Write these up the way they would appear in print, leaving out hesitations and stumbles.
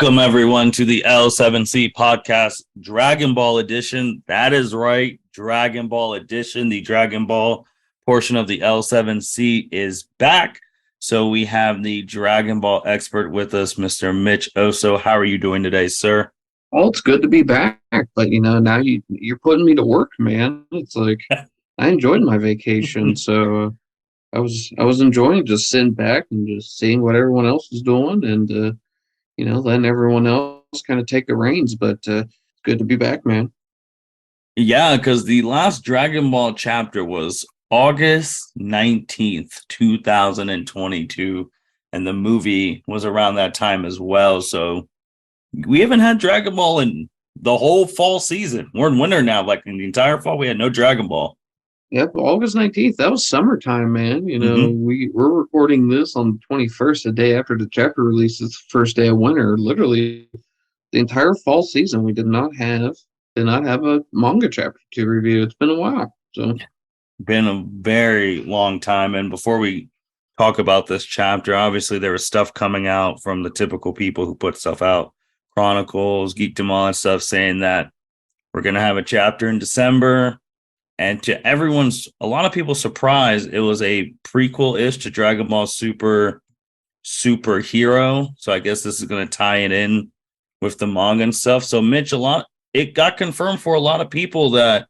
Welcome, everyone, to the L7C podcast, Dragon Ball edition. That is right, Dragon Ball edition. The Dragon Ball portion of the L7C is back. So we have the Dragon Ball expert with us, Mr. Mitch Oso. How are you doing today, sir? Oh, it's good to be back, but now you're putting me to work, man. It's like I enjoyed my vacation, so I was enjoying just sitting back and just seeing what everyone else was doing, and letting everyone else kind of take the reins. But it's good to be back, man. Yeah, because the last Dragon Ball chapter was August 19th, 2022, and the movie was around that time as well. So we haven't had Dragon Ball in the whole fall season. We're in winter now. Like in the entire fall, we had no Dragon Ball. Yep, August 19th. That was summertime, man. We're recording this on the 21st, the day after the chapter releases, first day of winter. Literally, the entire fall season, we did not have a manga chapter to review. It's been a while. So, been a very long time. And before we talk about this chapter, obviously there was stuff coming out from the typical people who put stuff out, Chronicles, Geekdom, all that stuff, saying that we're going to have a chapter in December. And to a lot of people's surprise, it was a prequel-ish to Dragon Ball Superhero. So I guess this is going to tie it in with the manga and stuff. So Mitch, it got confirmed for a lot of people that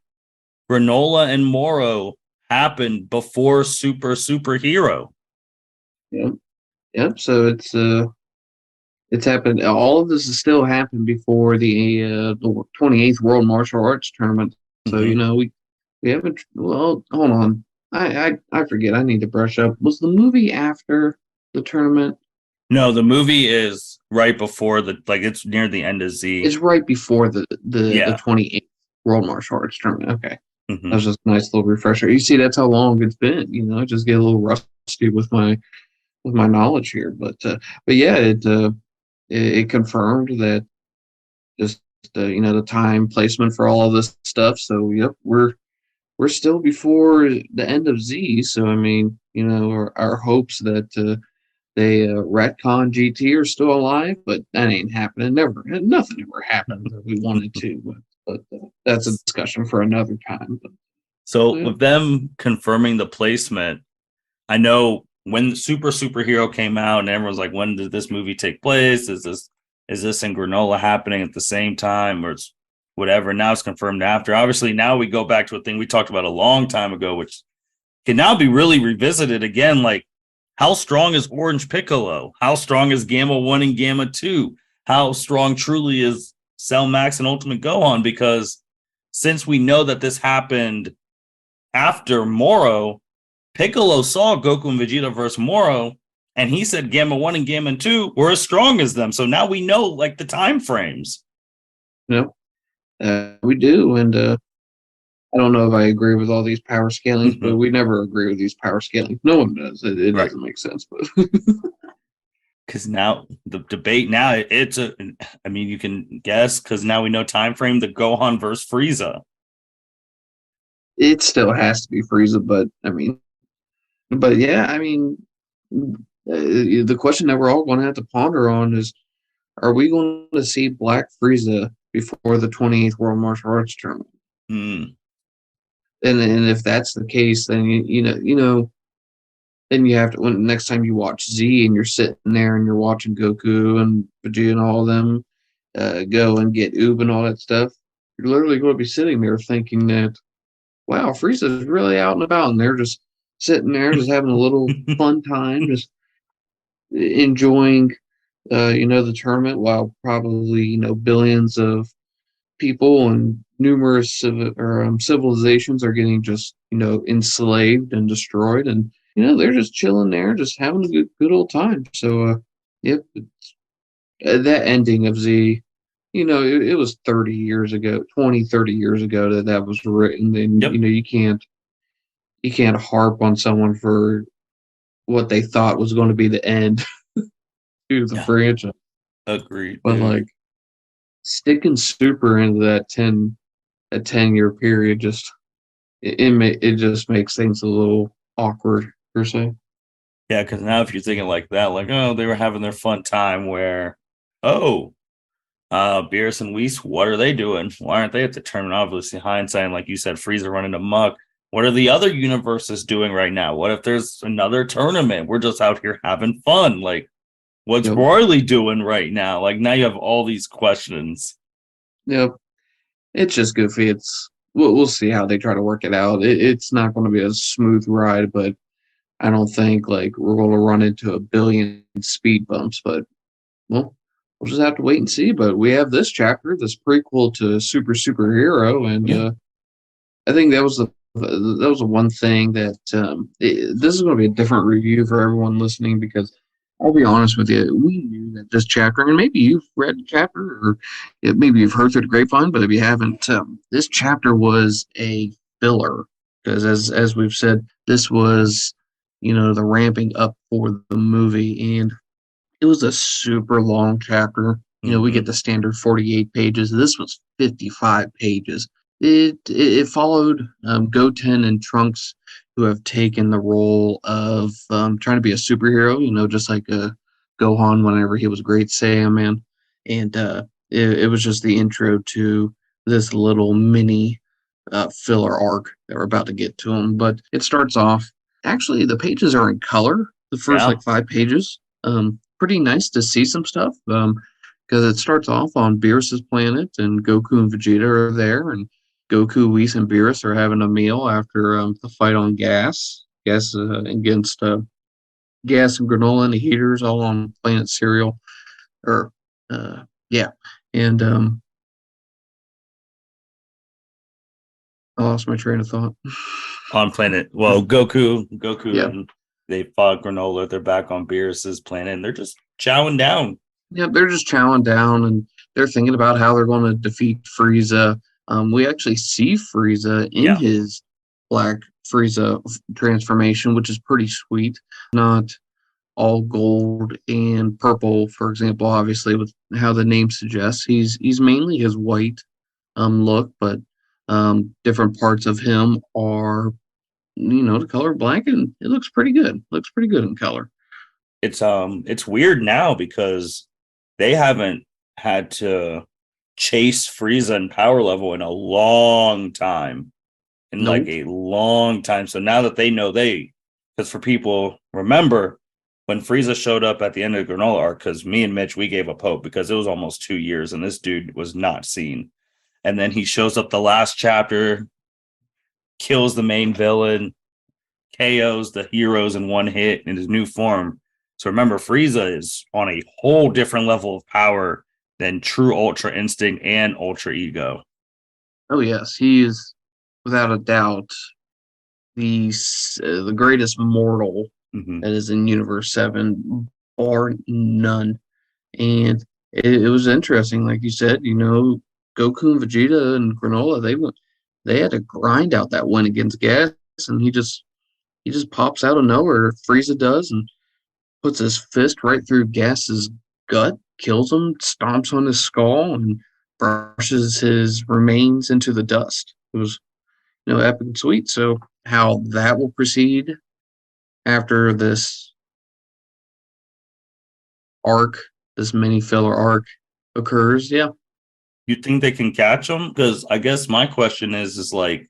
Granolah and Moro happened before Superhero. yep, yep. So it's happened. All of this has still happened before the 28th World Martial Arts Tournament. So we haven't. Well, hold on. I forget. I need to brush up. Was the movie after the tournament? No, the movie is right before it's near the end of Z. It's right before the 28th World Martial Arts Tournament. Okay, that was just a nice little refresher. You see, that's how long it's been. I just get a little rusty with my knowledge here. But yeah, it confirmed that just the time placement for all of this stuff. So yep, we're still before the end of Z, so I mean, our hopes that they retcon GT are still alive, but that ain't happening. Nothing ever happened that we wanted to, but that's a discussion for another time. With them confirming the placement, I know when Superhero came out, and everyone's like, "When did this movie take place? Is this in Granolah happening at the same time, or it's whatever?" Now it's confirmed after. Obviously, now we go back to a thing we talked about a long time ago, which can now be really revisited again. Like, how strong is Orange Piccolo? How strong is Gamma 1 and Gamma 2? How strong truly is Cell Max and Ultimate Gohan? Because since we know that this happened after Moro, Piccolo saw Goku and Vegeta versus Moro, and he said Gamma 1 and Gamma 2 were as strong as them. So now we know, the time frames. Yep. We do, and I don't know if I agree with all these power scalings, but we never agree with these power scalings. No one does. It Right. Doesn't make sense, but because now the debate you can guess, because now we know time frame, the Gohan versus Frieza. it still has to be Frieza. But yeah, I mean, the question that we're all going to have to ponder on is: are we going to see Black Frieza before the 28th World Martial Arts Tournament? Mm. And if that's the case, then then you have to, when next time you watch Z and you're sitting there and you're watching Goku and Vegeta and all of them go and get Oob and all that stuff, you're literally going to be sitting there thinking that, wow, Frieza's really out and about, and they're just sitting there just having a little fun time, just enjoying the tournament, while probably billions of people and numerous civilizations are getting just enslaved and destroyed, and they're just chilling there, just having a good old time. So yep, that ending of Z, it was 30 years ago, 30 years ago that was written, and Yep. You can't harp on someone for what they thought was going to be the end to the franchise. Agreed. But sticking Super into that 10-year period, it just makes things a little awkward per se. Yeah, because now if you're thinking like that, they were having their fun time where, oh, Beerus and Whis, what are they doing? Why aren't they at the tournament? Obviously, hindsight, like you said, Frieza running amok. What are the other universes doing right now? What if there's another tournament? We're just out here having fun. Like, what's Yep. Roily doing right now? Like, now you have all these questions. Yep. It's just goofy. We'll see how they try to work it out. It's not going to be a smooth ride, but I don't think like we're going to run into a billion speed bumps. But well, we'll just have to wait and see. But we have this chapter, this prequel to Superhero, and Yeah. I think that was the one thing that this is going to be a different review for everyone listening because I'll be honest with you, we knew that this chapter, and maybe you've read the chapter or maybe you've heard through the grapevine, but if you haven't, this chapter was a filler because as we've said, this was the ramping up for the movie, and it was a super long chapter. We get the standard 48 pages. This was 55 pages. It followed Goten and Trunks, who have taken the role of trying to be a superhero, just like Gohan whenever he was Great Saiyaman. And it was just the intro to this little mini filler arc that we're about to get to him. But it starts off, actually, the pages are in color, the first Yeah. like 5 pages. Pretty nice to see some stuff because it starts off on Beerus's planet, and Goku and Vegeta are there, and Goku, Whis, and Beerus are having a meal after the fight on Gas against Gas and Granolah and the Heaters, all on Planet Cereal. Or, yeah. And I lost my train of thought. On planet, well, Goku, Yeah. and they fought Granolah. They're back on Beerus's planet, and they're just chowing down. Yeah, they're just chowing down, and they're thinking about how they're going to defeat Frieza. We actually see Frieza in his Black Frieza transformation, which is pretty sweet. Not all gold and purple, for example. Obviously, with how the name suggests, he's mainly his white look, but different parts of him are the color black, and it looks pretty good. Looks pretty good in color. It's weird now because they haven't had to chase Frieza in power level in a long time. Nope. A long time. So now that they know because for people, remember when Frieza showed up at the end of the Granolah arc, because me and Mitch, we gave up hope because it was almost 2 years and this dude was not seen. And then he shows up the last chapter, kills the main villain, KOs the heroes in one hit in his new form. So remember, Frieza is on a whole different level of power than true Ultra Instinct and Ultra Ego. Oh yes, he is without a doubt the greatest mortal that is in Universe 7, bar none. And it was interesting, like you said. Goku and Vegeta and Granolah, they had to grind out that win against Gas, and he just pops out of nowhere. Frieza does, and puts his fist right through Gas's gut, kills him, stomps on his skull, and brushes his remains into the dust. It was, epic and sweet. So how that will proceed after this arc, this mini filler arc occurs, yeah. You think they can catch him? Because I guess my question is like,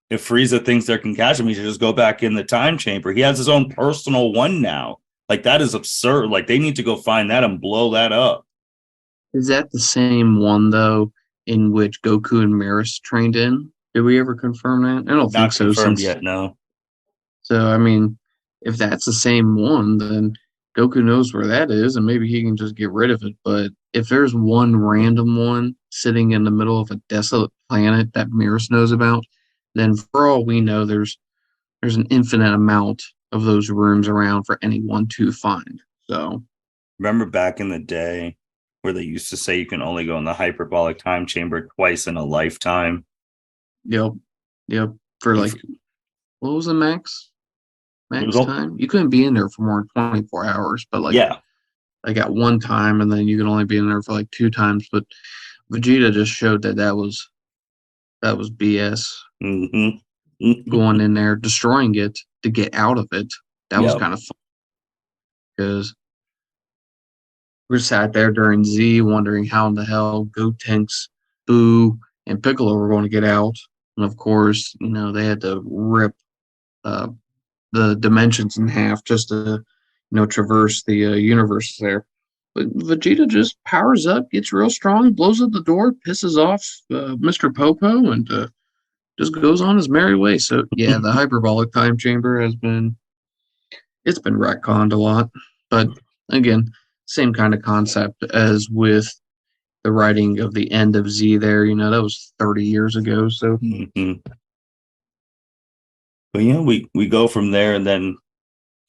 if Frieza thinks they can catch him, he should just go back in the time chamber. He has his own personal one now. Like, that is absurd. Like, they need to go find that and blow that up. Is that the same one, though, in which Goku and Maris trained in? Did we ever confirm that? I don't think Not so. confirmed yet, no. So, I mean, if that's the same one, then Goku knows where that is, and maybe he can just get rid of it. But if there's one random one sitting in the middle of a desolate planet that Maris knows about, then for all we know, there's an infinite amount of those rooms around for anyone to find. So, remember back in the day where they used to say you can only go in the hyperbolic time chamber twice in a lifetime? yep. For like, what was the max time? You couldn't be in there for more than 24 hours, but like, like at one time, and then you can only be in there for like 2 times. But Vegeta just showed that was BS. Going in there, destroying it to get out of it. That was kind of fun because we sat there during Z wondering how in the hell Gotenks, Boo, and Piccolo were going to get out. And of course, they had to rip uh, the dimensions in half just to, traverse the universe there. But Vegeta just powers up, gets real strong, blows up the door, pisses off Mr. Popo, and just goes on his merry way. So yeah, the hyperbolic time chamber it's been retconned a lot, but again, same kind of concept as with the writing of the end of Z. There, that was 30 years ago. So Mhm. But we go from there and then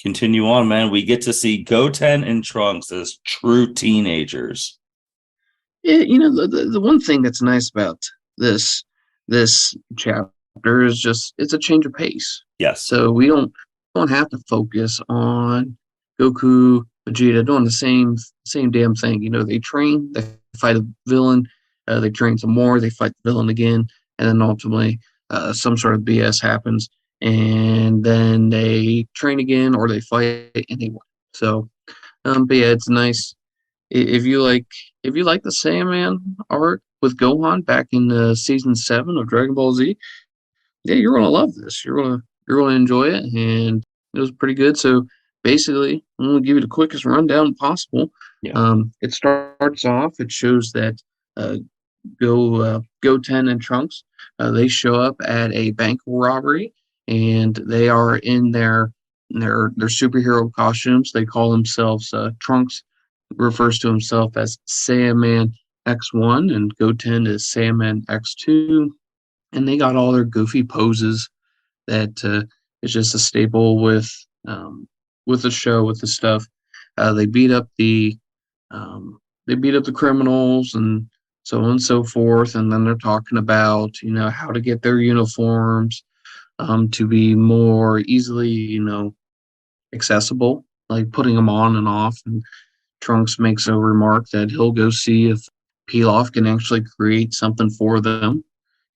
continue on, man. We get to see Goten and Trunks as true teenagers. yeah, the one thing that's nice about this this chapter is just it's a change of pace. Yes. So we don't have to focus on Goku, Vegeta doing the same damn thing. They train, they fight a villain, they train some more, they fight the villain again, and then ultimately some sort of BS happens, and then they train again or they fight and they win. So, but yeah, it's nice if you like the Sandman art with Gohan back in season 7 of Dragon Ball Z. Yeah, you're gonna love this. You're gonna enjoy it, and it was pretty good. So basically, I'm gonna give you the quickest rundown possible. Yeah. It starts off. It shows that uh, Goten and Trunks they show up at a bank robbery, and they are in their superhero costumes. They call themselves Trunks refers to himself as Saiyaman X1, and Goten is Saiyaman X2, and they got all their goofy poses that is just a staple with the show with the stuff. They beat up um, the criminals and so on and so forth, and then they're talking about how to get their uniforms to be more easily accessible, like putting them on and off. And Trunks makes a remark that he'll go see if Pilaf can actually create something for them,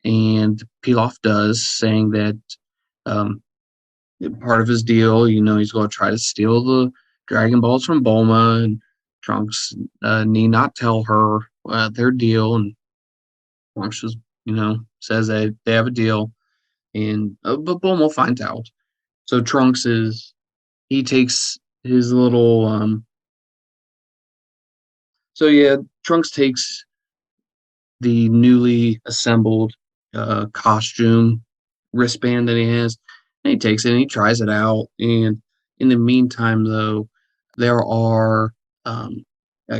and Pilaf does, saying that um, part of his deal, he's going to try to steal the Dragon Balls from Bulma, and Trunks need not tell her their deal, and Trunks just, says that they have a deal, and but Bulma finds out. So he takes his little so yeah, Trunks takes the newly assembled costume wristband that he has. And he takes it and he tries it out. And in the meantime, though, there are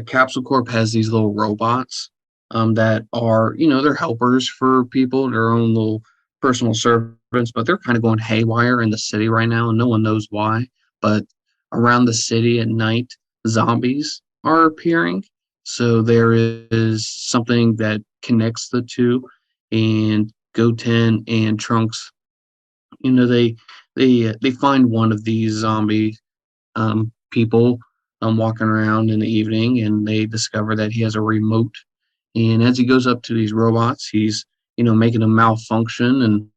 Capsule Corp has these little robots that are, they're helpers for people, their own little personal servants, but they're kind of going haywire in the city right now, and no one knows why. But around the city at night, zombies are appearing. So there is something that connects the two, and Goten and Trunks, they find one of these zombie people walking around in the evening, and they discover that he has a remote. And as he goes up to these robots, he's making them malfunction, and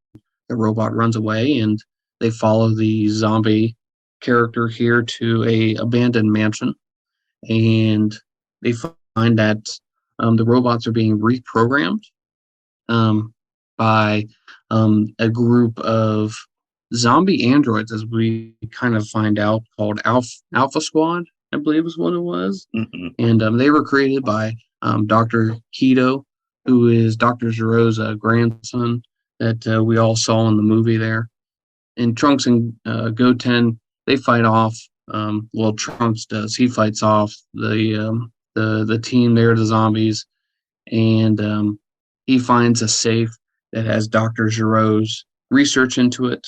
the robot runs away, and they follow the zombie character here to a abandoned mansion, and they find that the robots are being reprogrammed um, by a group of zombie androids, as we kind of find out, called Alpha Squad, I believe is what it was. Mm-hmm. And they were created by Dr. Keto, who is Dr. Zero's grandson that we all saw in the movie there. And Trunks and Goten, they fight off. Well, Trunks does. He fights off the team there, the zombies, and he finds a safe that has Dr. Giroux's research into it,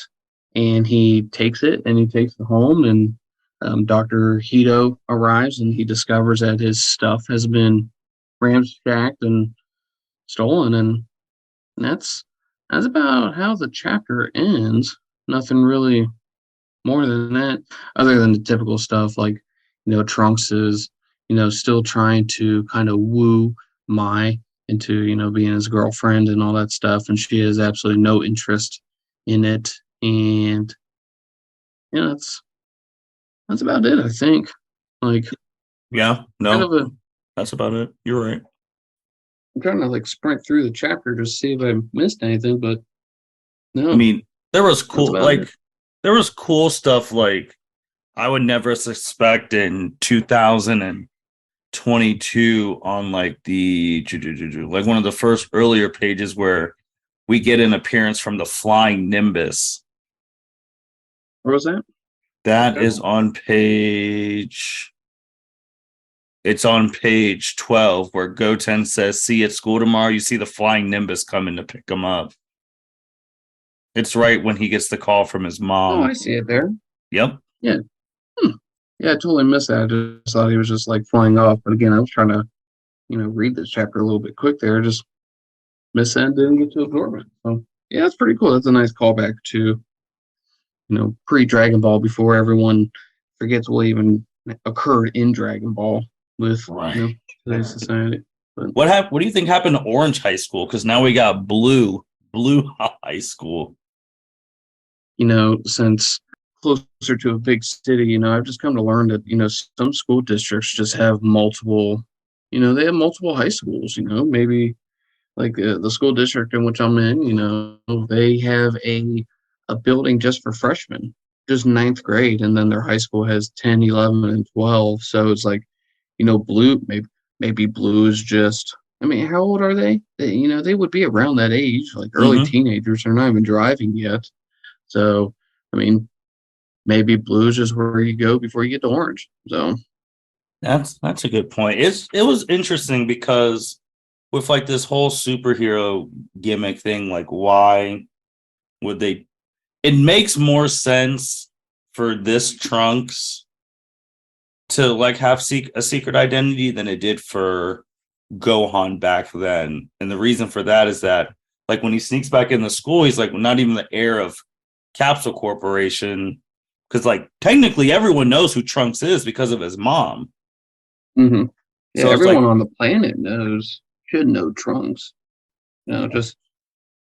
and he takes it and he takes it home, and Dr. Hito arrives and he discovers that his stuff has been ramshacked and stolen, and that's about how the chapter ends. Nothing really more than that, other than the typical stuff like, Trunks is, still trying to kind of woo Mai into, being his girlfriend and all that stuff, and she has absolutely no interest in it. And that's about it, I think. Like, Yeah, Kind no, of a. that's about it. You're right. I'm trying to like sprint through the chapter to see if I missed anything, but I no, mean, there was that's cool, about it. there was cool stuff like I would never suspect in 2022 on like like one of the first earlier pages where we get an appearance from the flying Nimbus. What was that? That Okay. is on page. It's on page 12 where Goten says, "See you at school tomorrow." You see the flying Nimbus coming to pick him up. It's right when he gets the call from his Oh, mom. I see it there. Yep. Yeah. Hmm. Yeah, I totally missed that. I just thought he was just like flying off. But again, I was trying to, read this chapter a little bit quick there. Just missed that and didn't get to absorb it. So yeah, that's pretty cool. That's a nice callback to, pre Dragon Ball before everyone forgets what even occurred in Dragon Ball with, Right. today's society. But What do you think happened to Orange High School? Because now we got Blue High School. since closer to a big city, I've just come to learn that, some school districts just have multiple, they have multiple high schools, maybe like the school district in which I'm in, they have a building just for freshmen, just ninth grade, and then their high school has 10, 11, and 12. So it's like, blue, maybe blue is just, I mean, how old are they? They would be around that age, like early Mm-hmm. teenagers. They're not even driving yet. So, I mean, maybe blue is just where you go before you get to orange. So, That's a good point. It was interesting because with like this whole superhero gimmick thing, like why would they? It makes more sense for this Trunks to like have a secret identity than it did for Gohan back then. And the reason for that is that like when he sneaks back in the school, he's like not even the heir of Capsule Corporation because like technically everyone knows who Trunks is because of his mom. hmm yeah, So it's everyone like, on the planet should know Trunks. Just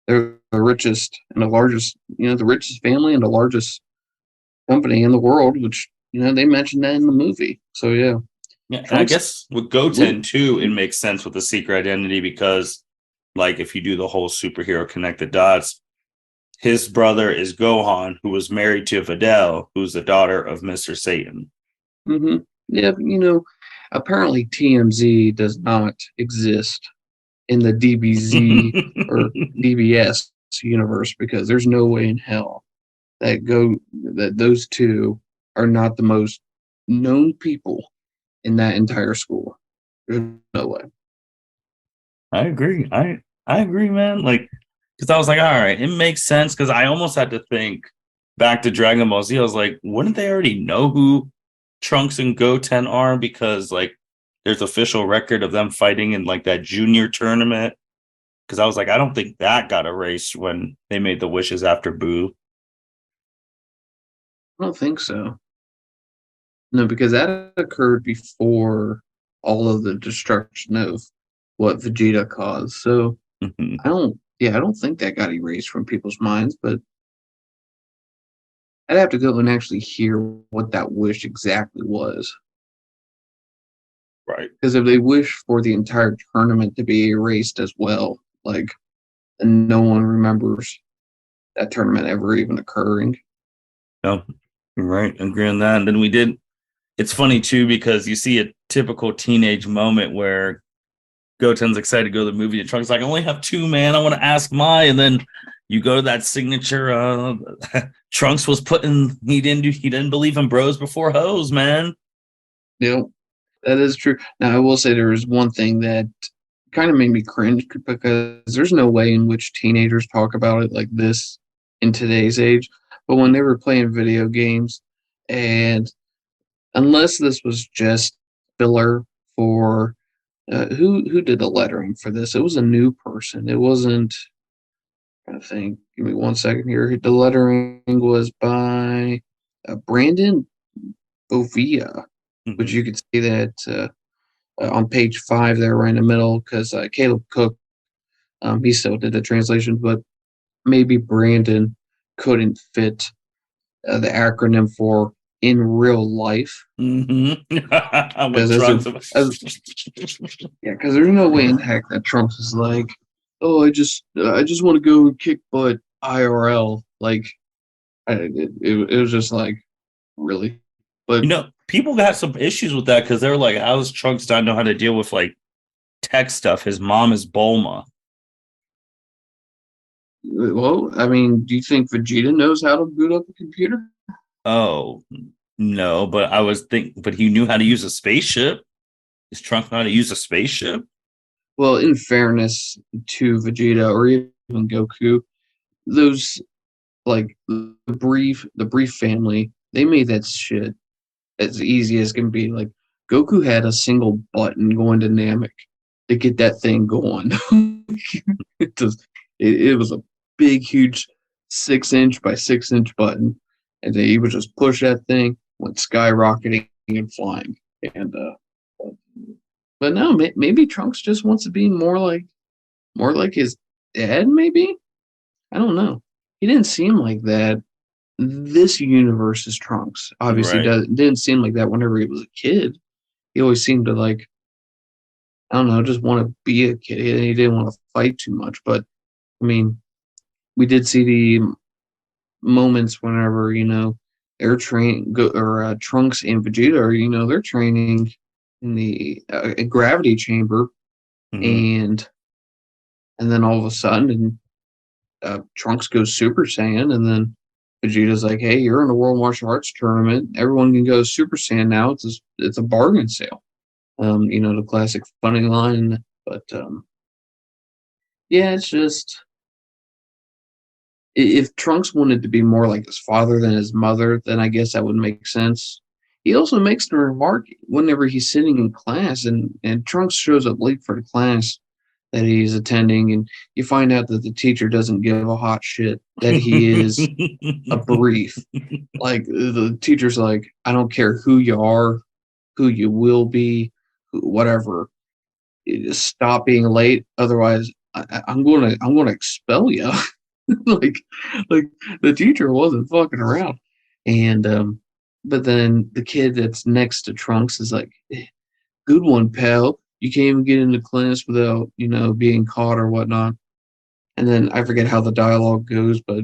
they're the richest and the largest, the richest family and the largest company in the world, which, they mentioned that in the movie. So yeah, yeah, and I Trunks, guess with Goten blue. too, it makes sense with the secret identity because, like, if you do the whole superhero connect the dots, his brother is Gohan, who was married to Videl, who's the daughter of Mr. Satan. hmm Yeah, apparently TMZ does not exist in the DBZ or DBS universe because there's no way in hell that those two are not the most known people in that entire school. There's no way. I agree. I agree, man. Like, because I was like, all right, it makes sense. Because I almost had to think back to Dragon Ball Z. I was like, wouldn't they already know who Trunks and Goten are? Because like, there's official record of them fighting in like that junior tournament. Because I was like, I don't think that got erased when they made the wishes after Boo. I don't think so. No, because that occurred before all of the destruction of what Vegeta caused. So Mhm. I don't think that got erased from people's minds, but I'd have to go and actually hear what that wish exactly was. Right. Because if they wish for the entire tournament to be erased as well, like, and no one remembers that tournament ever even occurring. No, right. Agree on that. And then we did. It's funny too because you see a typical teenage moment where Goten's excited to go to the movie, and Trunks like, I only have two, man. I want to ask Mai, and then you go to that signature. Trunks was putting he didn't believe in bros before hoes, man. That is true. Now, I will say there is one thing that kind of made me cringe because there's no way in which teenagers talk about it like this in today's age. But when they were playing video games, and unless this was just filler for who did the lettering for this, it was a new person. It wasn't. I think. Give me 1 second here. The lettering was by Brandon Bovia, which Mhm. you could see that. On page 5 there, right in the middle, because Caleb Cook, he still did the translation, but maybe Brandon couldn't fit the acronym for in real life. Mm-hmm. With Because Trunks. yeah, because there's no way in heck that Trunks is like, oh, I just want to go and kick butt IRL. Like, it was just like, really, but People got some issues with that because they're like, how does Trunks not know how to deal with like tech stuff? His mom is Bulma. well, I mean, do you think Vegeta knows how to boot up a computer? Oh no, but but he knew how to use a spaceship. Is Trunks know how to use a spaceship? Well, in fairness to Vegeta or even Goku, those like the brief family, they made that shit as easy as can be. Like Goku had a single button going to Namek to get that thing going. It was a big, huge 6 inch by 6 inch button, and then he would just push that thing, went skyrocketing and flying. And but no, maybe Trunks just wants to be more like his dad. Maybe I don't know. He didn't seem like that. This universe is Trunks. Obviously, Right. didn't seem like that whenever he was a kid. He always seemed to like I don't know, just want to be a kid. He didn't want to fight too much. But I mean, we did see the moments whenever they're training or Trunks and Vegeta are they're training in the gravity chamber, Mm-hmm. and then all of a sudden, Trunks goes Super Saiyan, and then Vegeta's like, "Hey, you're in a World Martial Arts tournament. Everyone can go Super Saiyan now. It's a bargain sale." The classic funny line, but yeah, it's just if Trunks wanted to be more like his father than his mother, then I guess that would make sense. He also makes the remark whenever he's sitting in class, and Trunks shows up late for the class that he's attending, and you find out that the teacher doesn't give a hot shit that he is a brief. Like the teacher's like, I don't care who you are, who you will be, whatever. Just stop being late, otherwise I'm gonna expel you. like like the teacher wasn't fucking around, and but then the kid that's next to Trunks is like, good one, pal. You can't even get into class without being caught or whatnot. And then I forget how the dialogue goes, but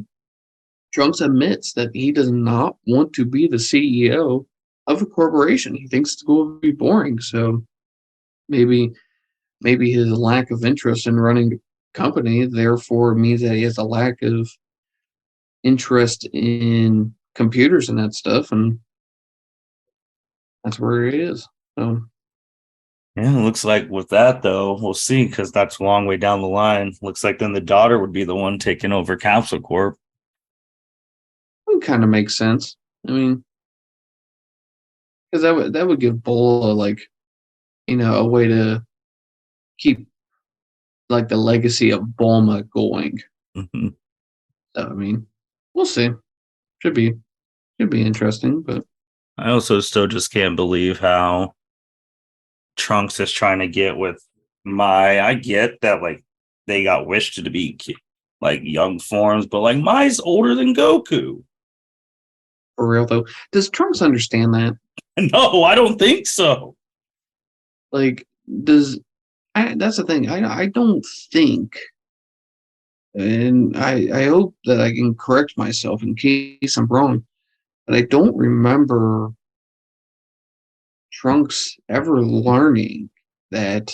Trunks admits that he does not want to be the CEO of a corporation. He thinks it's going to be boring. So maybe his lack of interest in running the company therefore means that he has a lack of interest in computers and that stuff, and that's where it is. So Yeah, it looks like with that though, we'll see because that's a long way down the line. Looks like then the daughter would be the one taking over Capsule Corp. it kind of makes sense. I mean, because that would give Bola like a way to keep like the legacy of Bulma going. Mhm. So I mean, we'll see. Should be should be interesting, but I also still just can't believe how Trunks is trying to get with Mai. I get that like they got wished to be like young forms, but like Mai's older than Goku. for real though, does Trunks understand that? No, I don't think so. Like, does that's the thing. I don't think, and I hope that I can correct myself in case I'm wrong, but I don't remember Trunks ever learning that,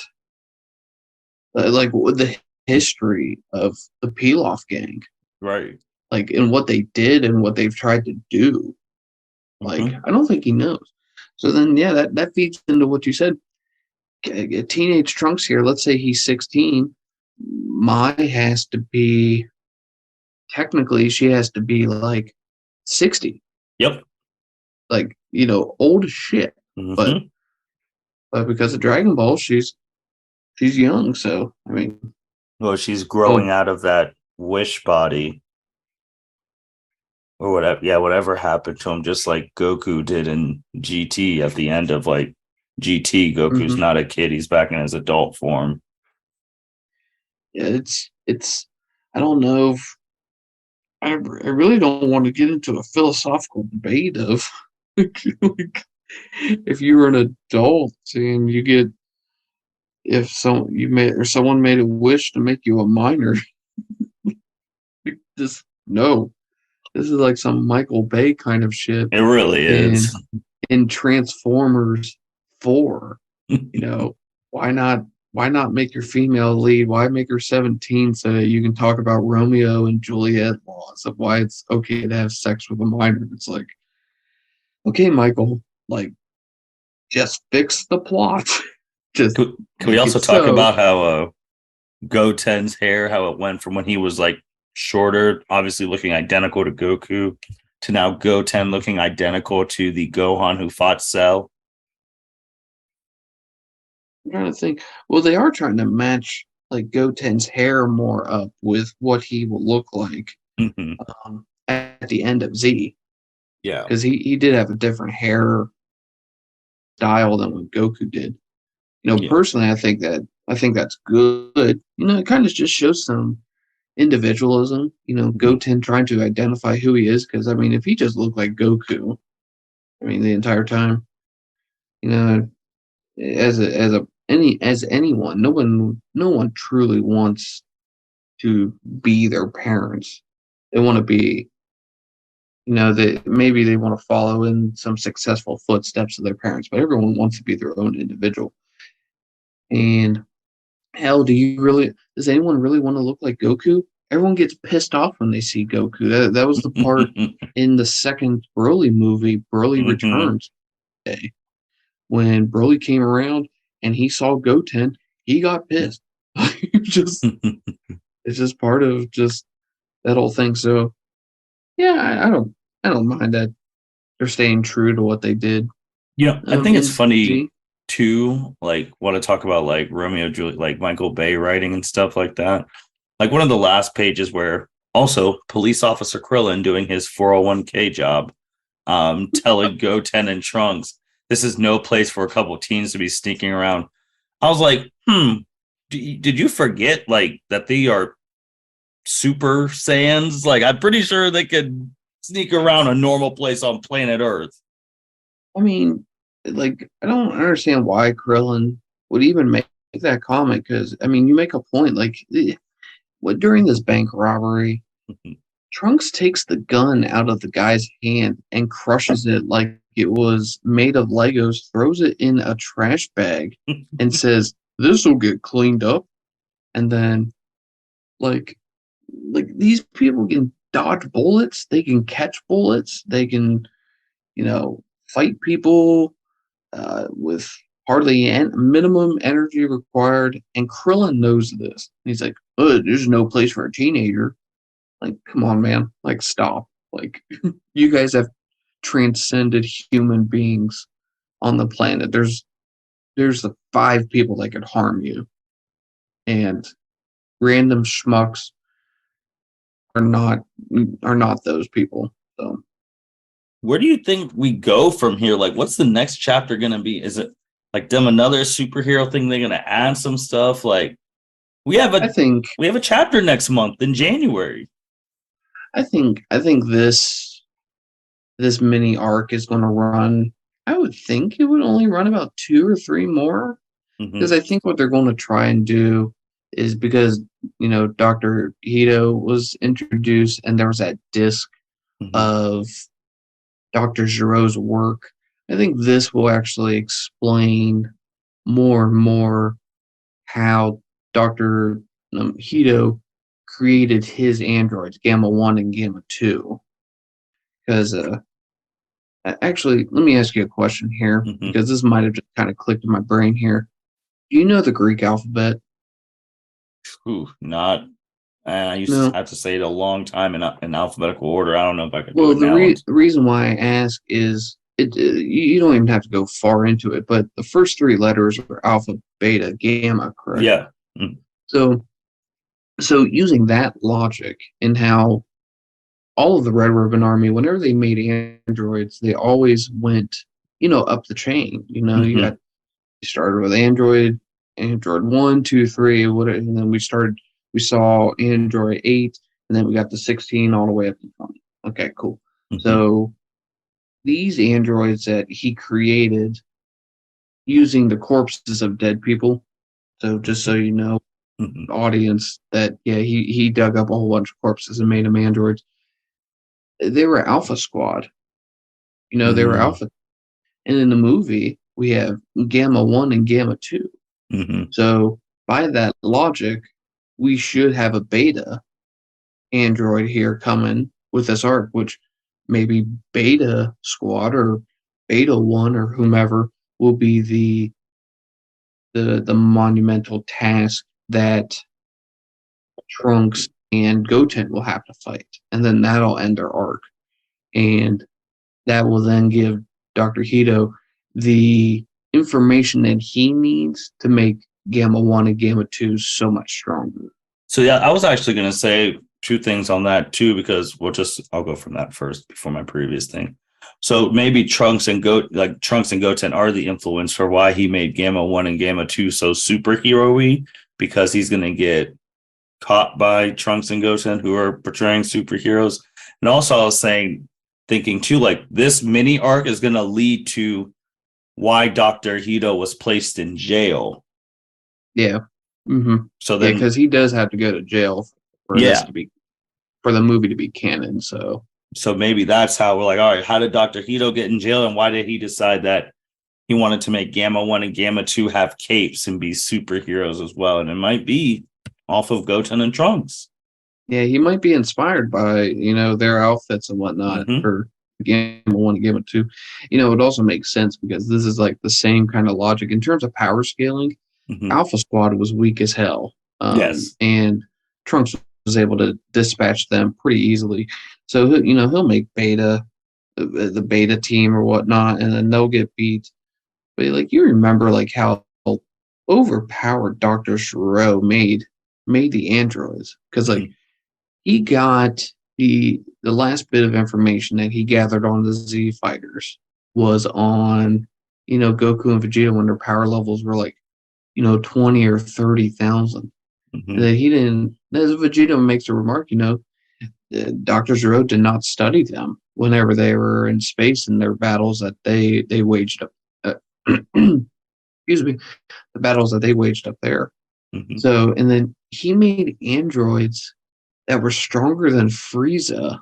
like, the history of the Pilaf gang, Right. like, and what they did and what they've tried to do. Like, Mm-hmm. I don't think he knows. So then, yeah, that feeds into what you said. Teenage Trunks here. Let's say he's 16. Mai has to be technically she has to be like 60, Yep. like old as shit. But Mm-hmm. because of Dragon Ball, she's young. So I mean, Well, she's growing well, out of that wish body or whatever. Yeah, whatever happened to him, just like Goku did in GT at the end of like GT. Goku's mhm. not a kid; he's back in his adult form. Yeah, it's. I don't know if I really don't want to get into a philosophical debate of Like, if you were an adult and you get if someone made a wish to make you a minor, just no. This is like some Michael Bay kind of shit. It really In is. in Transformers 4, why not make your female lead? Why make her 17 so that you can talk about Romeo and Juliet laws of why it's okay to have sex with a minor? It's like, okay, Michael, like just fix the plot. Just Can we make also it talk so. about how Goten's hair, how it went from when he was like shorter, obviously looking identical to Goku, to now Goten looking identical to the Gohan who fought Cell? I'm trying to think. Well, they are trying to match like Goten's hair more up with what he will look like Hmm. at the end of Z, Yeah. because he did have a different hair style than what Goku did. Yeah. Personally, I think that's good. It kind of just shows some individualism. Mhm. Goten trying to identify who he is, because I mean, if he just looked like Goku, I mean, the entire time, you know, as anyone, no one truly wants to be their parents. They want to be, that maybe they want to follow in some successful footsteps of their parents, but everyone wants to be their own individual. And hell, does anyone really want to look like Goku? Everyone gets pissed off when they see Goku. That was the part in the second Broly movie, Broly Hmm. Returns day, when Broly came around and he saw Goten, he got pissed. just it's just part of just that whole thing. So yeah, I don't mind that they're staying true to what they did. I think it's In funny Z. too, like want to talk about like Romeo Juliet, like Michael Bay writing and stuff like that. Like one of the last pages where also police officer Krillin doing his 401k job, telling Goten and Trunks, this is no place for a couple of teens to be sneaking around. I was like, did you forget like that they are Super Saiyans? Like, I'm pretty sure they could sneak around a normal place on planet Earth. I mean, like, I don't understand why Krillin would even make that comment, because I mean, you make a point. Like, what during this bank robbery, Trunks takes the gun out of the guy's hand and crushes it like it was made of Legos, throws it in a trash bag, and says, "This will get cleaned up." And then, like, these people can dodge bullets, they can catch bullets, they can, fight people with hardly minimum energy required. And Krillin knows this. He's like, "Oh, there's no place for a teenager." Like, come on, man. Like, stop. Like, you guys have transcended human beings on the planet. There's the 5 people that could harm you, and random schmucks are not those people. So Where do you think we go from here? Like, what's the next chapter going to be? Is it like them another superhero thing? They're going to add some stuff. Like, we have I a think we have a chapter next month in January. I think this mini arc is going to run. I would think it would only run about 2 or 3 more, because Hmm. I think what they're going to try and do is, because Dr. Hito was introduced and there was that disc Hmm. of Dr. Giro's work. I think this will actually explain more and more how Dr. Hito created his androids, Gamma 1 and Gamma 2. Because actually, let me ask you a question here, Hmm. because this might have just kind of clicked in my brain here. Do you know the Greek alphabet? Ooh, not. I used to No. have to say it a long time in alphabetical order. I don't know if I could do Well, it now. the reason why I ask is you don't even have to go far into it, but the first 3 letters are alpha, beta, gamma, correct? Yeah. Mm. So using that logic, and how all of the Red Ribbon Army, whenever they made androids, they always went, up the chain. Hmm. You started with Android 1, 2, 3, whatever, and then we saw Android 8, and then we got the 16 all the way up to 20. Okay, cool. Hmm. So these androids that he created using the corpses of dead people. So just so you know, Mhm. audience, that yeah, he dug up a whole bunch of corpses and made them androids. They were Alpha Squad. They were Mhm. Alpha. And in the movie, we have Gamma 1 and Gamma 2. Mhm. So by that logic, we should have a beta android here coming with this arc, which maybe Beta Squad or Beta 1 or whomever will be the monumental task that Trunks and Goten will have to fight. And then that'll end their arc. And that will then give Dr. Hito the information that he needs to make Gamma 1 and Gamma 2 so much stronger. So yeah, I was actually going to say two things on that too, because I'll go from that first before my previous thing. So maybe Trunks and Goten are the influence for why he made Gamma 1 and Gamma 2 so superhero-y, because he's going to get caught by Trunks and Goten, who are portraying superheroes. And also I was thinking too, like this mini arc is going to lead to why Dr. Hito was placed in jail. Yeah. Mm-hmm. So Yeah, then, because he does have to go to jail yeah. For the movie to be canon. So maybe that's how we're like, all right, how did Dr. Hito get in jail? And why did he decide that he wanted to make Gamma 1 and Gamma 2 have capes and be superheroes as well? And it might be off of Goten and Trunks. yeah, he might be inspired by, their outfits and whatnot Mm-hmm. for Gamma 1 and Gamma 2. It also makes sense because this is like the same kind of logic. In terms of power scaling, Mm-hmm. Alpha Squad was weak as hell. Yes. And Trunks was able to dispatch them pretty easily. So, he'll make Beta, the Beta team or whatnot, and then they'll get beat. But, like, you remember, like, how overpowered Dr. Shiro made the androids. Because, like, Mm-hmm. he got the last bit of information that he gathered on the Z fighters was on, Goku and Vegeta when their power levels were like, 20 or 30,000. Mm-hmm. And that he didn't, as Vegeta makes a remark, Dr. Zero did not study them whenever they were in space in their battles that they waged up. Excuse me, the battles that they waged up there. Mm-hmm. So, and then he made androids that were stronger than Frieza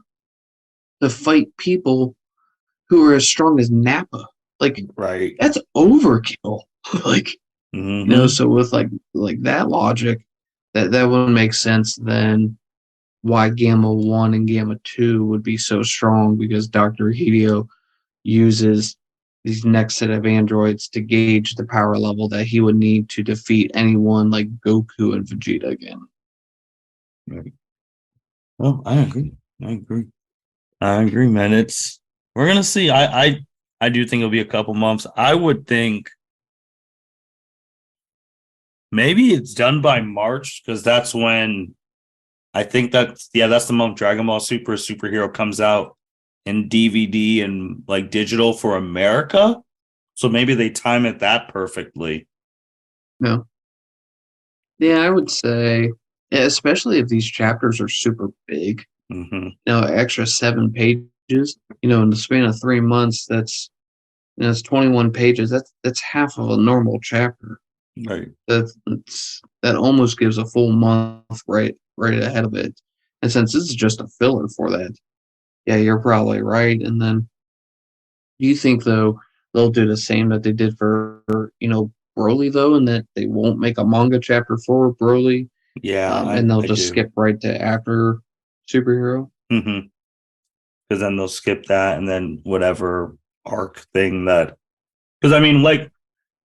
to fight people who are as strong as Nappa. Like, Right. that's overkill. Like, Mm-hmm. so with like that logic, that would make sense then why Gamma 1 and Gamma 2 would be so strong, because Dr. Hideo uses these next set of androids to gauge the power level that he would need to defeat anyone like Goku and Vegeta again. Right. Well, I agree. I agree, man. We're gonna see. I do think it'll be a couple months. I would think maybe it's done by March, because that's when I think that's the month Dragon Ball Superhero comes out in DVD and like digital for America. So maybe they time it that perfectly. No. Yeah, I would say, especially if these chapters are super big, Mm-hmm. extra 7 pages, in the span of 3 months, that's 21 pages. That's half of a normal chapter. Right. That almost gives a full month right ahead of it. And since this is just a filler for that, yeah, you're probably right. And then, do you think though they'll do the same that they did for Broly though, and that they won't make a manga chapter for Broly, Yeah, and they'll I just do. skip right to after superhero? Mm-hmm. Because then they'll skip that and then whatever arc thing that. Because I mean, like,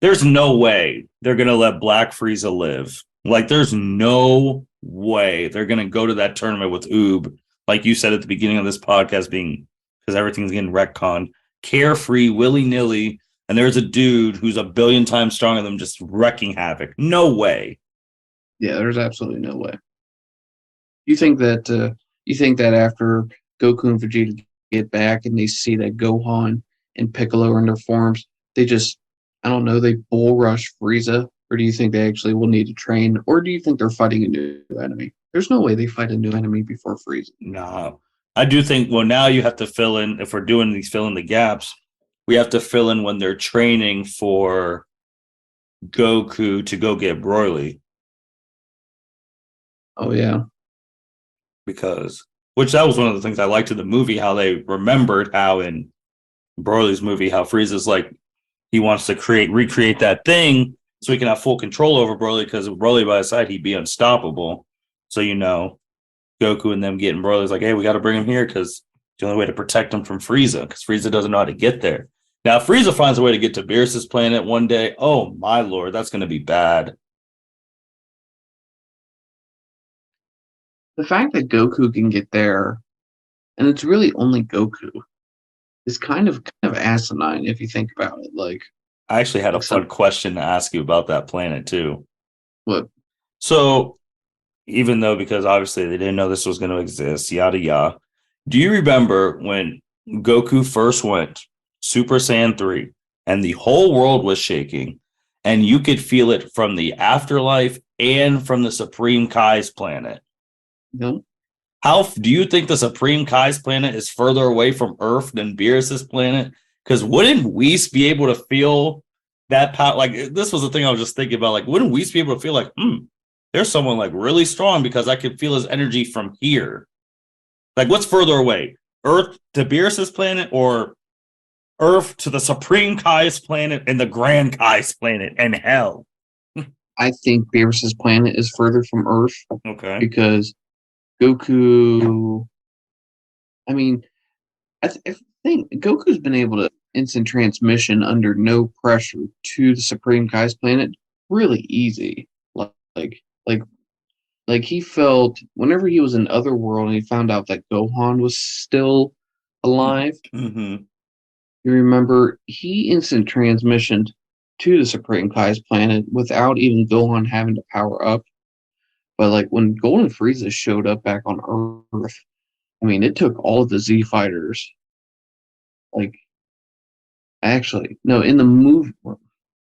there's no way they're gonna let Black Frieza live. Like, there's no way they're gonna go to that tournament with Oob, like you said at the beginning of this podcast, being because everything's getting retconned, carefree, willy nilly, and there's a dude who's a billion times stronger than them just wrecking havoc. No way. Yeah, there's absolutely no way. So You think that after Goku and Vegeta get back and they see that Gohan and Piccolo are in their forms, they just, I don't know, they bull rush Frieza? Or do you think they actually will need to train? Or do you think they're fighting a new enemy? There's no way they fight a new enemy before Frieza. nah, I do think, well, now you have to fill in, if we're doing these fill in the gaps, we have to fill in when they're training for Goku to go get Broly, Oh yeah. because, which that was one of the things I liked in the movie, how they remembered how in Broly's movie, how Frieza's like, he wants to recreate that thing so he can have full control over Broly, because with Broly by his side, he'd be unstoppable. So, Goku and them getting Broly's like, hey, we got to bring him here because it's the only way to protect him from Frieza, because Frieza doesn't know how to get there. Now, if Frieza finds a way to get to Beerus's planet one day, oh my lord, that's going to be bad. The fact that Goku can get there, and it's really only Goku, is kind of asinine if you think about it. I actually had a Like some fun question to ask you about that planet too. what So, even though, because obviously they didn't know this was going to exist, yada yada. Do you remember when Goku first went Super Saiyan 3 and the whole world was shaking and you could feel it from the afterlife and from the Supreme Kai's planet? you know, How do you think the Supreme Kai's planet is further away from Earth than Beerus's planet? Because wouldn't Whis be able to feel that power? Like, this was the thing I was just thinking about. Like, wouldn't Whis be able to feel like, there's someone like really strong because I could feel his energy from here? Like, what's further away? Earth to Beerus's planet, or Earth to the Supreme Kai's planet and the Grand Kai's planet and hell? I think Beerus's planet is further from Earth Okay. because Goku. I mean, I think Goku's been able to instant transmission under no pressure to the Supreme Kai's planet really easy. Like, like, like he felt whenever he was in Otherworld and he found out that Gohan was still alive. Mm-hmm. You remember he instant transmissioned to the Supreme Kai's planet without even Gohan having to power up. But like when Golden Frieza showed up back on Earth, I mean, it took all of the Z fighters. Like, actually, no, in the movie,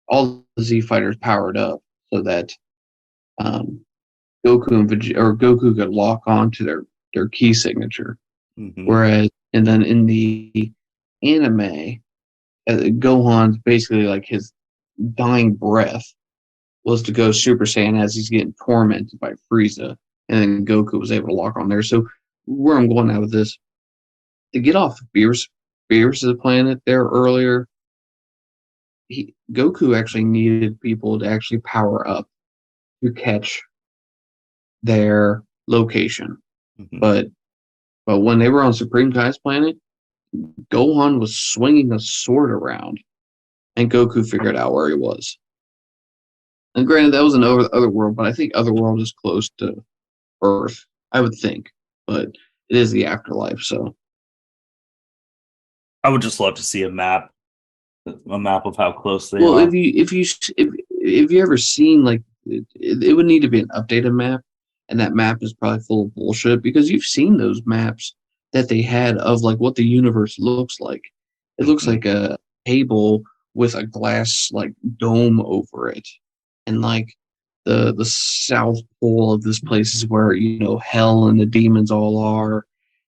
all the Z fighters powered up so that um, Goku and Vegeta, or Goku could lock on to their key signature. Mm-hmm. Whereas, and then in the anime, Gohan's basically like his dying breath was to go Super Saiyan as he's getting tormented by Frieza, and then Goku was able to lock on there. So where I'm going out of this, to get off Beerus's planet there earlier, Goku actually needed people to actually power up to catch their location. Mm-hmm. But when they were on Supreme Kai's planet, Gohan was swinging a sword around, and Goku figured out where he was. And granted, that was an Otherworld, but I think Otherworld is close to Earth. I would think, but it is the afterlife. So I would just love to see a map of how close they well, are. if you ever seen like it would need to be an updated map, and that map is probably full of bullshit because you've seen those maps that they had of like what the universe looks like. It looks like a table with a glass like dome over it, and like the south pole of this place is where hell and the demons all are,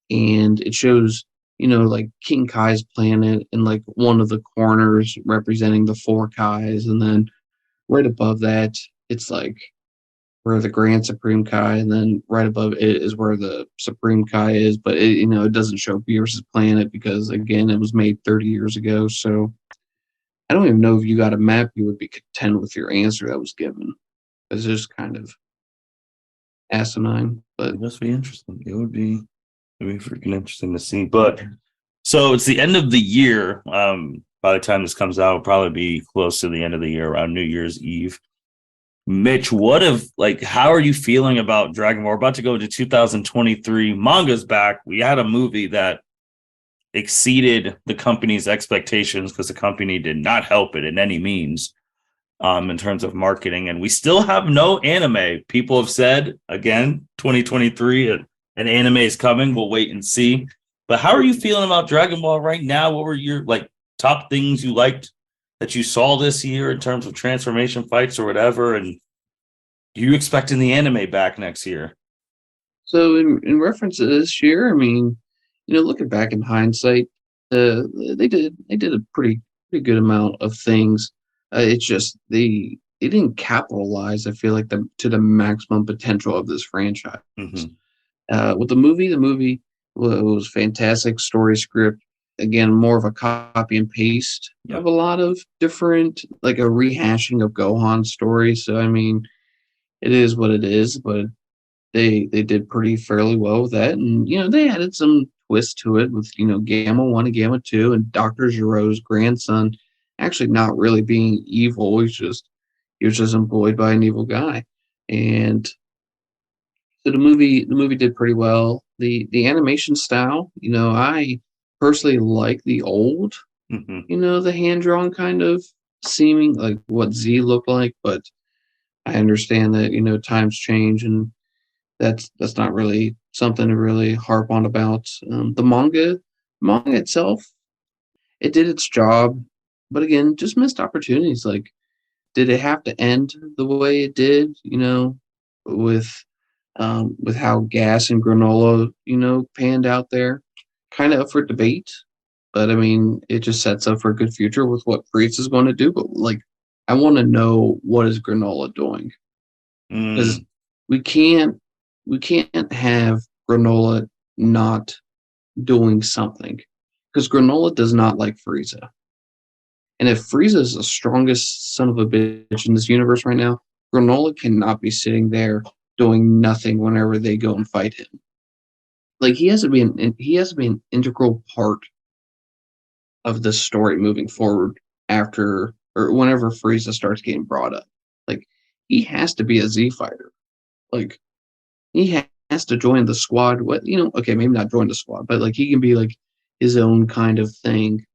and it shows like King Kai's planet and like one of the corners representing the four Kais, and then right above that it's like where the Grand Supreme Kai, and then right above it is where the Supreme Kai is, but it doesn't show Beerus's planet because again it was made 30 years ago. So I don't even know if you got a map you would be content with your answer that was given. It's just kind of asinine, but It must be interesting. It'd be freaking interesting to see. But so it's the end of the year. By the time this comes out, it'll probably be close to the end of the year, around New Year's Eve. Mitch, how are you feeling about Dragon Ball? We're about to go into 2023. Manga's back. We had a movie that exceeded the company's expectations because the company did not help it in any means in terms of marketing. And we still have no anime. People have said, again, 2023, an anime is coming. We'll wait and see. But how are you feeling about Dragon Ball right now? What were your top things you liked that you saw this year in terms of transformation fights or whatever? And are you expecting the anime back next year? so in reference to this year, I mean, looking back in hindsight, they did a pretty good amount of things. It's just they didn't capitalize. I feel like to the maximum potential of this franchise. Hmm. With the movie was fantastic story script. Again, more of a copy and paste Yep. of a lot of different, like a rehashing of Gohan stories. So I mean, it is what it is, but they did pretty fairly well with that, and they added some twist to it with Gamma 1 and Gamma 2 and Dr. Giro's grandson actually not really being evil. He was just employed by an evil guy, and so the movie did pretty well. The animation style, I personally like the old, Hmm. the hand drawn kind of seeming like what Z looked like, but I understand that times change, and that's not really something to really harp on about. The manga itself, it did its job, but again, just missed opportunities. Like, did it have to end the way it did? With with how Gas and Granolah, panned out there, kind of up for debate. But I mean, it just sets up for a good future with what Frieza is going to do. But like, I want to know, what is Granolah doing, because Mm. we can't we can't have Granolah not doing something, because Granolah does not like Frieza. And if Frieza is the strongest son of a bitch in this universe right now, Granolah cannot be sitting there doing nothing whenever they go and fight him. Like, he has to be an integral part of the story moving forward after or whenever Frieza starts getting brought up. Like, he has to be a Z fighter. Like, he has to join the squad. Okay, maybe not join the squad, but like he can be like his own kind of thing.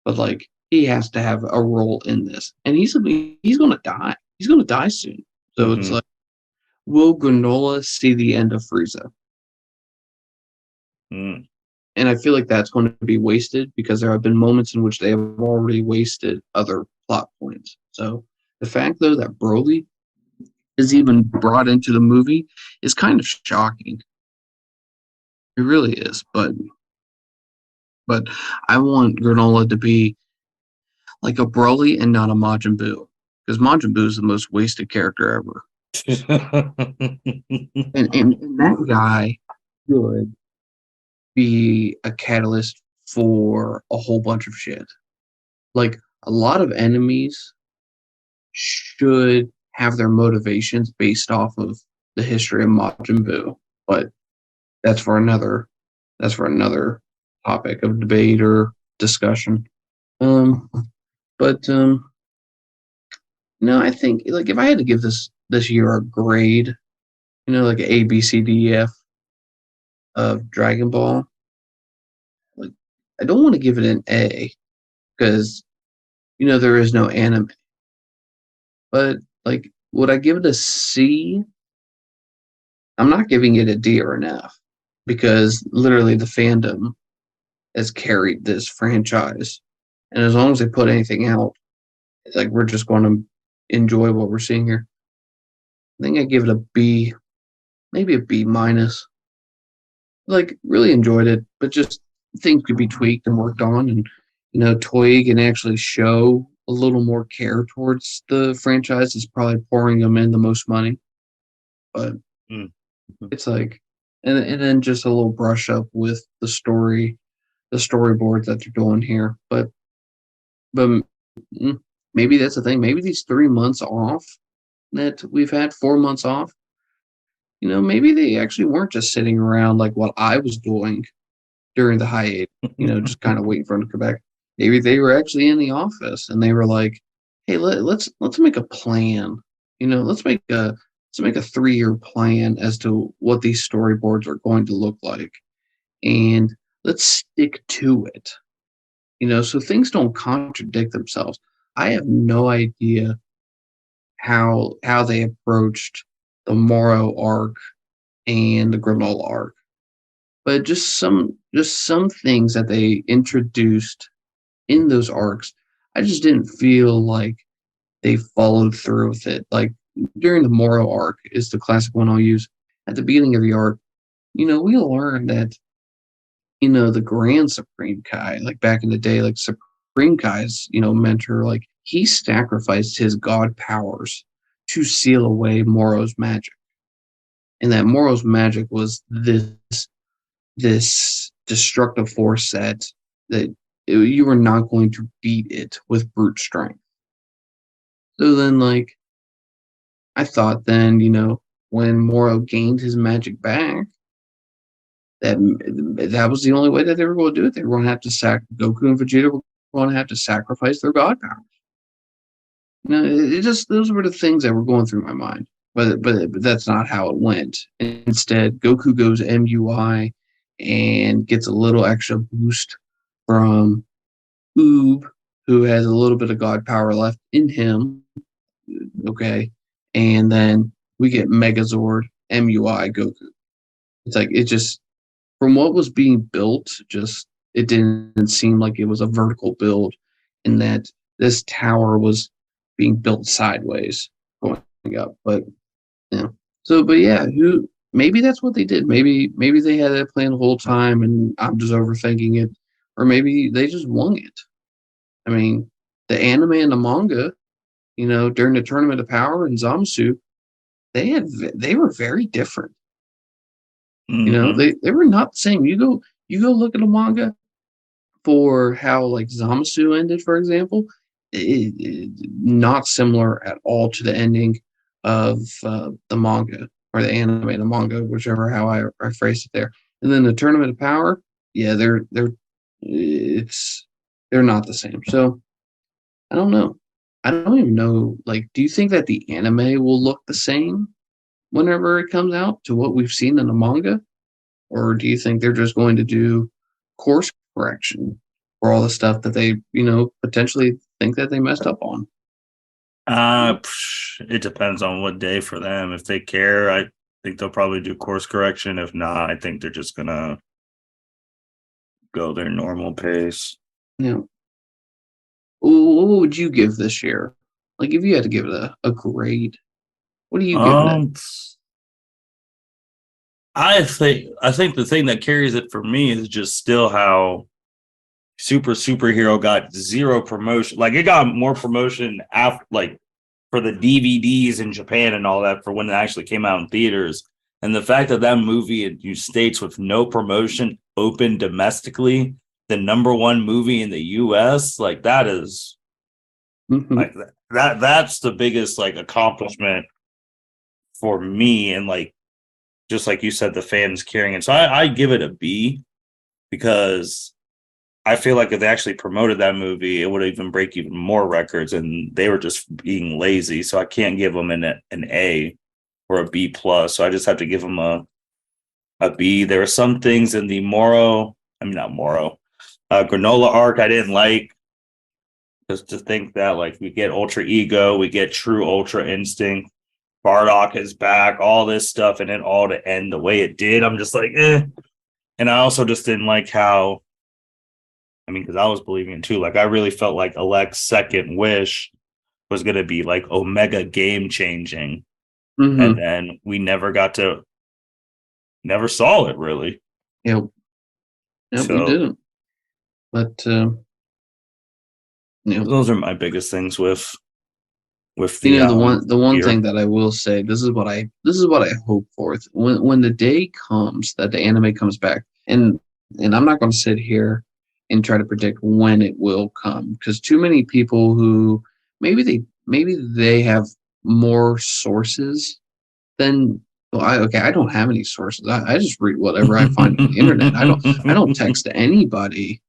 But like, he has to have a role in this, and he's gonna die. He's gonna die soon. So it's Hmm. like, will Granolah see the end of Frieza? Mm. And I feel like that's going to be wasted, because there have been moments in which they have already wasted other plot points. So the fact, though, that Broly is even brought into the movie is kind of shocking. It really is. But I want Granolah to be like a Broly and not a Majin Buu, because Majin Buu is the most wasted character ever. And that guy should be a catalyst for a whole bunch of shit. Like, a lot of enemies should have their motivations based off of the history of Majin Buu, but that's for another that's for another topic of debate or discussion. Um, but no, I think, like, if I had to give this year a grade, like A, B, C, D, E, F of Dragon Ball, like, I don't want to give it an A, because there is no anime. But like, would I give it a C? I'm not giving it a D or an F, because literally the fandom has carried this franchise, and as long as they put anything out, it's like we're just going to enjoy what we're seeing here. I think I give it a B, maybe a B minus. Like, really enjoyed it, but just things could be tweaked and worked on, and Toei can actually show a little more care towards the franchise. It's probably pouring them in the most money, but Mm. it's like, and then just a little brush up with the storyboard that they're doing here. But maybe that's the thing. Maybe these 3 months off that we've had, 4 months off, maybe they actually weren't just sitting around like what I was doing during the hiatus, just kind of waiting for them to come back. Maybe they were actually in the office and they were like, "Hey, let's make a plan. Let's make a 3-year plan as to what these storyboards are going to look like, and let's stick to it. So things don't contradict themselves." I have no idea how they approached the Moro arc and the Granola arc, but just some things that they introduced in those arcs, I just didn't feel like they followed through with it. Like, during the Moro arc is the classic one I'll use. At the beginning of the arc, we learned that the Grand Supreme Kai, like back in the day, like Supreme Kai's, mentor, like he sacrificed his god powers to seal away Moro's magic. And that Moro's magic was this destructive force that you were not going to beat it with brute strength. So then, like, I thought then, when Moro gained his magic back, that was the only way that they were going to do it. They were going to have to Goku and Vegeta were going to have to sacrifice their god powers. It just those were the things that were going through my mind. But that's not how it went. Instead, Goku goes MUI and gets a little extra boost from Oob, who has a little bit of god power left in him. Okay. And then we get Megazord MUI Goku. It's like it just from what was being built, just it didn't seem like it was a vertical build, and that this tower was being built sideways going up. But who maybe that's what they did. Maybe they had that plan the whole time, and I'm just overthinking it, or maybe they just won it. I mean, the anime and the manga, during the Tournament of Power and Zamasu, they were very different. They were not the same. You go look at a manga for how like Zamasu ended, for example, not similar at all to the ending of the manga or the anime, the manga, whichever how I phrased it there. And then the Tournament of Power, yeah, they're not the same. So I don't know. I don't even know. Like, do you think that the anime will look the same whenever it comes out to what we've seen in the manga? Or do you think they're just going to do course correction for all the stuff that they, potentially think that they messed up on? It depends on what day for them. If they care, I think they'll probably do course correction. If not, I think they're just gonna go their normal pace. Yeah. What would you give this year? Like, if you had to give it a grade, what are you giving it? I think the thing that carries it for me is just still how Superhero got zero promotion. Like it got more promotion after, like for the DVDs in Japan and all that for when it actually came out in theaters. And the fact that movie in the States with no promotion opened domestically, the number one movie in the US, like that is like that's the biggest like accomplishment for me. And like just like you said, the fans carrying it. So I give it a B because I feel like if they actually promoted that movie, it would even break even more records, and they were just being lazy. So I can't give them an A or a B plus. So I just have to give them a B. There are some things in the Granolah arc I didn't like. Just to think that like we get Ultra Ego, we get True Ultra Instinct, Bardock is back, all this stuff, and then all to end the way it did. I'm just like, eh. And I also just didn't like how, because I was believing too. Like I really felt like Alex's second wish was going to be like Omega game changing. And then we never saw it really. Yep, we didn't. But those are my biggest things with the one thing that I will say, this is what I hope for when the day comes that the anime comes back, and I'm not going to sit here and try to predict when it will come, because too many people who maybe they have more sources than I don't have any sources. I just read whatever I find on the internet. I don't text to anybody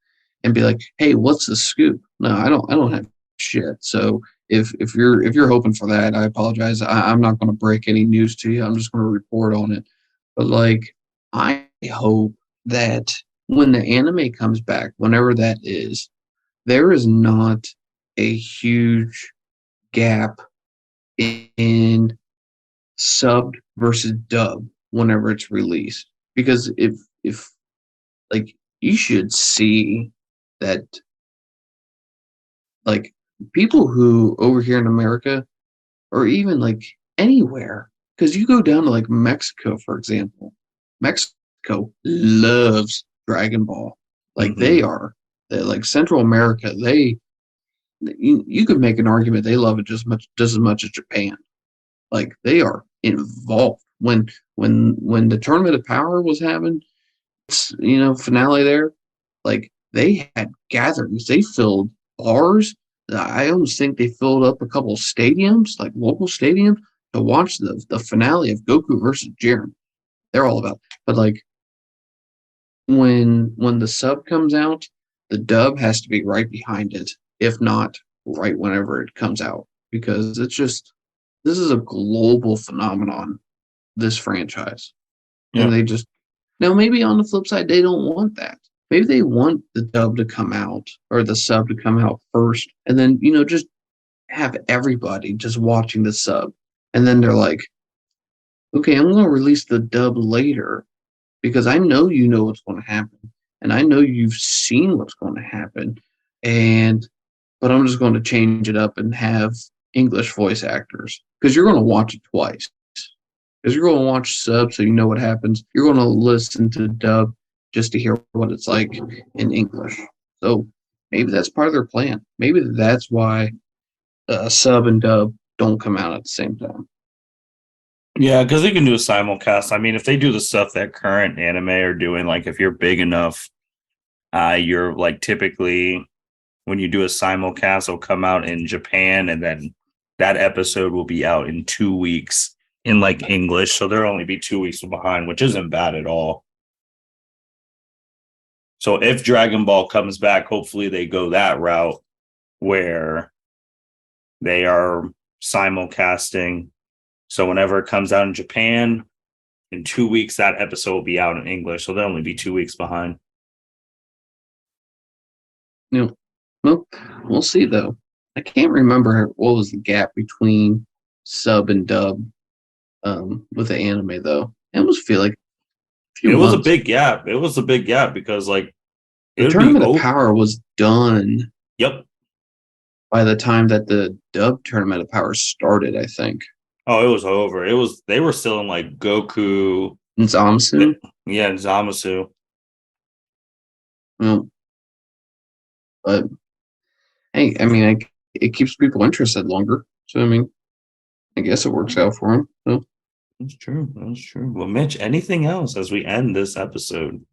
and be like, hey, what's the scoop? No, I don't have shit. So if you're hoping for that, I apologize. I'm not going to break any news to you. I'm just going to report on it. But like, I hope that when the anime comes back, whenever that is, there is not a huge gap in subbed versus dubbed whenever it's released. Because if like you should see that like people who over here in America or even like anywhere, because you go down to like Mexico, for example, Mexico loves Dragon Ball. Like Mhm. they're like Central America. You could make an argument they love it just as much as Japan. Like they are involved. When the Tournament of Power was having, finale there, like they had gatherings. They filled bars. I almost think they filled up a couple of stadiums, like local stadiums, to watch the finale of Goku versus Jiren. They're all about. But like when the sub comes out, the dub has to be right behind it, if not right whenever it comes out, because this is a global phenomenon. This franchise, and Yep. they just now maybe on the flip side they don't want that. Maybe they want the dub to come out or the sub to come out first, and then just have everybody just watching the sub, and then they're like, okay, I'm going to release the dub later because I know what's going to happen, and I know you've seen what's going to happen, but I'm just going to change it up and have English voice actors because you're going to watch it twice. Because you're going to watch sub, so you know what happens. You're going to listen to dub just to hear what it's like in English. So maybe that's part of their plan. Maybe that's why sub and dub don't come out at the same time. Yeah, because they can do a simulcast. I mean, if they do the stuff that current anime are doing, like if you're big enough, you're like typically when you do a simulcast, it'll come out in Japan, and then that episode will be out in 2 weeks in like English. So they'll only be 2 weeks behind, which isn't bad at all. So if Dragon Ball comes back, hopefully they go that route where they are simulcasting. So whenever it comes out in Japan, in 2 weeks, that episode will be out in English. So they'll only be 2 weeks behind. Well, we'll see though. I can't remember what was the gap between sub and dub with the anime though. I almost feel like a few It was a months. big gap. It was a big gap because like it The would be Tournament of Power was done Yep. by the time that the dub Tournament of Power started, I think. Oh, it was over. They were still in like Goku. And Zamasu? Yeah, Zamasu. Well, but hey, I mean, it keeps people interested longer. So, I mean, I guess it works out for them. So. That's true. That's true. Well, Mitch, anything else as we end this episode?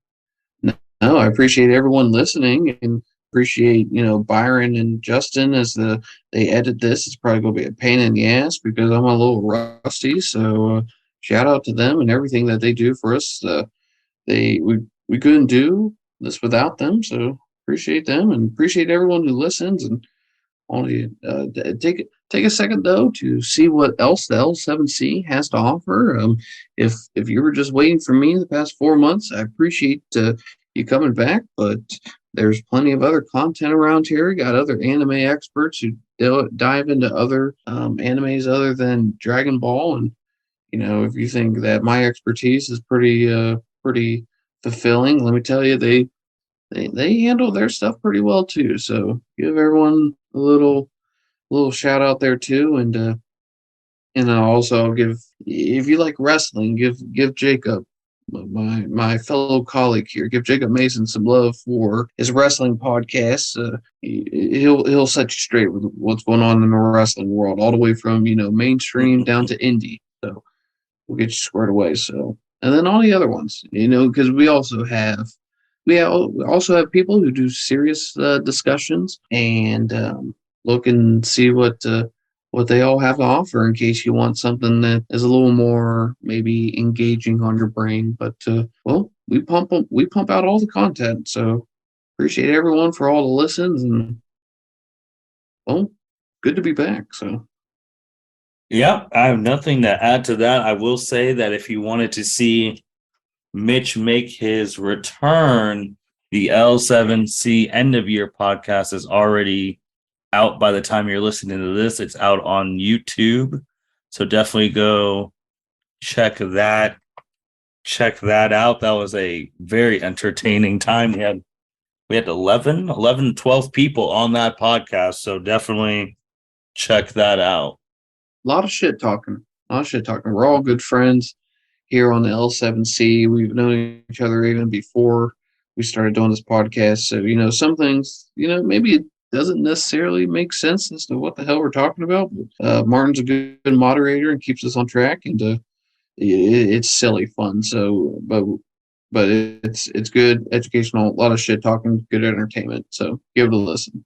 No, I appreciate everyone listening and appreciate, Byron and Justin as they edit this. It's probably going to be a pain in the ass because I'm a little rusty. So shout out to them and everything that they do for us. We couldn't do this without them. So appreciate them and appreciate everyone who listens and only take a second though to see what else the L7C has to offer. If you were just waiting for me the past 4 months, I appreciate you coming back. But there's plenty of other content around here. Got other anime experts who dive into other animes other than Dragon Ball. And if you think that my expertise is pretty fulfilling, let me tell you, they handle their stuff pretty well too. So give everyone a little shout out there too, and I'll also give, if you like wrestling, give Jacob, my fellow colleague here, give Jacob Mason some love for his wrestling podcast. He'll set you straight with what's going on in the wrestling world, all the way from mainstream down to indie. So we'll get you squared away. So, and then all the other ones, because we also have people who do serious discussions and look and see what they all have to offer in case you want something that is a little more maybe engaging on your brain. But well, we pump out all the content. So appreciate everyone for all the listens, and well, good to be back. So. Yeah, I have nothing to add to that. I will say that if you wanted to see Mitch make his return, the L7C end of year podcast is already out by the time you're listening to this. It's out on YouTube. So definitely go check that out. That was a very entertaining time. We had 11, 12 people on that podcast. So definitely check that out. A lot of shit talking. We're all good friends here on the L7C. We've known each other even before we started doing this podcast. So, some things, maybe it doesn't necessarily make sense as to what the hell we're talking about. But Martin's a good moderator and keeps us on track, and it's silly fun. So, but it's good, educational, a lot of shit talking, good entertainment. So give it a listen.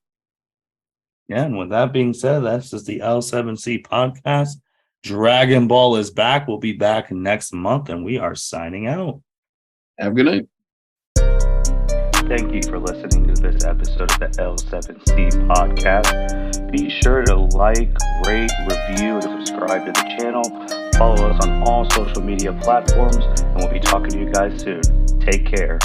Yeah, and with that being said, that's just the L7C podcast. Dragon Ball is back. We'll be back next month, and we are signing out. Have a good night. Thank you for listening to this episode of the L7C podcast. Be sure to like, rate, review, and subscribe to the channel. Follow us on all social media platforms, and we'll be talking to you guys soon. Take care.